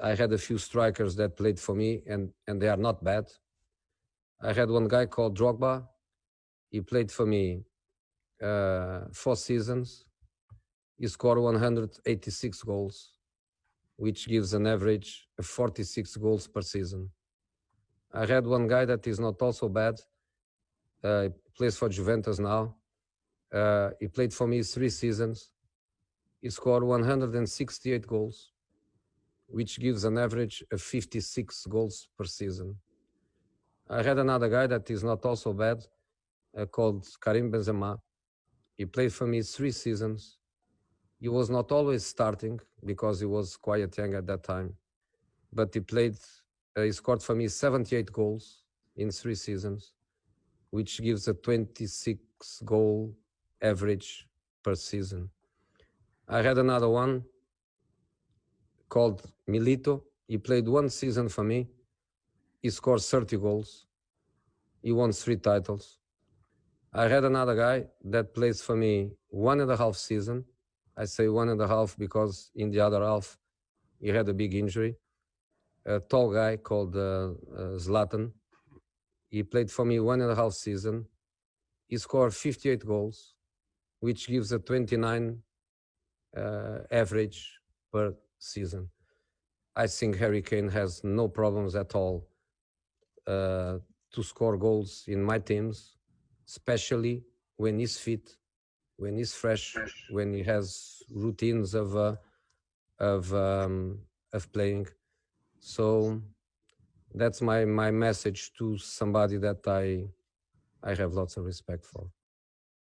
I had a few strikers that played for me, and they are not bad. I had one guy called Drogba. He played for me 4 seasons. He scored 186 goals, which gives an average of 46 goals per season. I had one guy that is not also bad. He plays for Juventus now. He played for me 3 seasons. He scored 168 goals, which gives an average of 56 goals per season. I had another guy that is not also bad, called Karim Benzema. He played for me 3 seasons. He was not always starting because he was quite young at that time, but he scored for me 78 goals in 3 seasons, which gives a 26 goal average per season. I had another one called Milito. He played 1 season for me. He scored 30 goals. He won 3 titles. I had another guy that plays for me 1.5 season. I say 1.5 because in the other half, he had a big injury. A tall guy called Zlatan. He played for me 1.5 season. He scored 58 goals, which gives a 29 average per season. I think Harry Kane has no problems at all to score goals in my teams, especially when he's fit, when he's fresh, when he has routines of playing. So that's my message to somebody that I have lots of respect for.